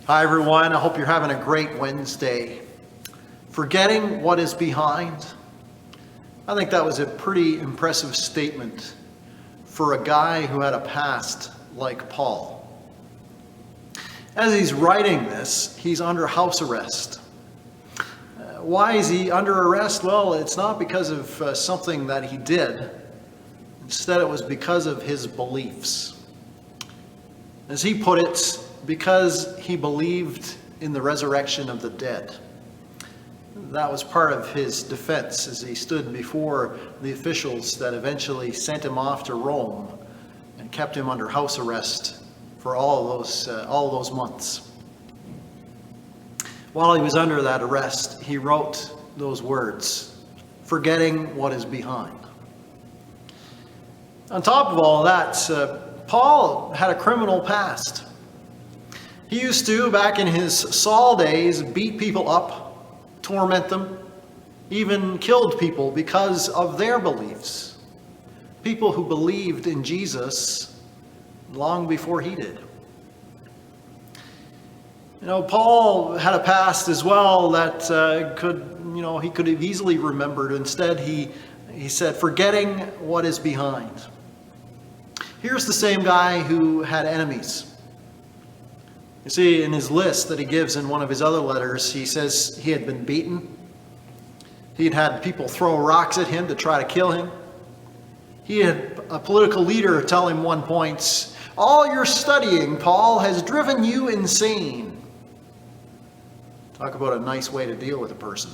Hi everyone, I hope you're having a great Wednesday. Forgetting what is behind. I think that was a pretty impressive statement for a guy who had a past like Paul. As he's writing this, he's under house arrest. Why is he under arrest? Well, it's not because of something that he did. Instead, it was because of his beliefs. As he put it, because he believed in the resurrection of the dead. That was part of his defense as he stood before the officials that eventually sent him off to Rome and kept him under house arrest for all those months. While he was under that arrest, he wrote those words, forgetting what is behind. On top of all that, Paul had a criminal past. He used to, back in his Saul days, beat people up, torment them, even killed people because of their beliefs. People who believed in Jesus long before he did. Paul had a past as well that he could have easily remembered. Instead, he said, forgetting what is behind. Here's the same guy who had enemies. You see, in his list that he gives in one of his other letters, he says he had been beaten. He'd had people throw rocks at him to try to kill him. He had a political leader tell him one point, all your studying, Paul, has driven you insane. Talk about a nice way to deal with a person.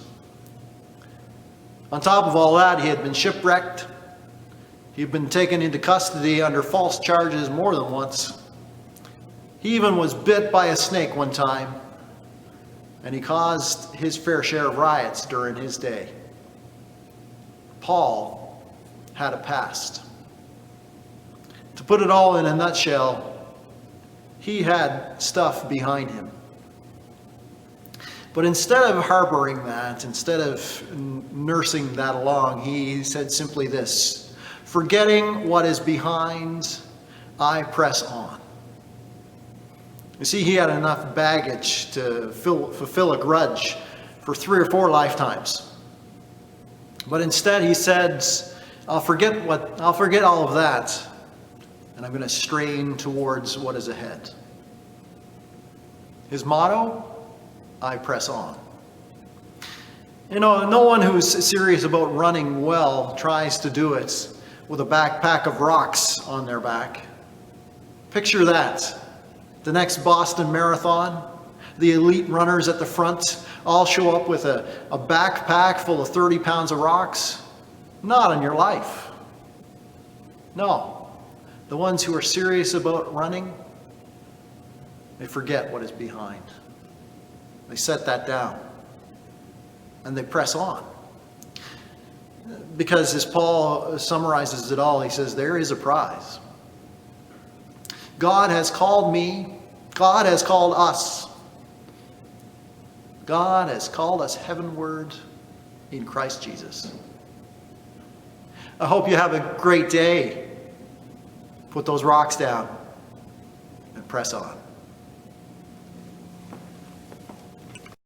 On top of all that, he had been shipwrecked. He'd been taken into custody under false charges more than once. He even was bit by a snake one time, and he caused his fair share of riots during his day. Paul had a past. To put it all in a nutshell, he had stuff behind him. But instead of harboring that, instead of nursing that along, he said simply this, forgetting what is behind, I press on. You see, he had enough baggage to fulfill a grudge for 3 or 4 lifetimes. But instead he said, I'll forget all of that, and I'm going to strain towards what is ahead. His motto, I press on. No one who's serious about running well tries to do it with a backpack of rocks on their back. Picture that. The next Boston Marathon, the elite runners at the front all show up with a backpack full of 30 pounds of rocks. Not in your life. No. The ones who are serious about running, they forget what is behind. They set that down. And they press on. Because as Paul summarizes it all, he says, there is a prize. God has called me. God has called us. God has called us heavenward in Christ Jesus. I hope you have a great day. Put those rocks down and press on.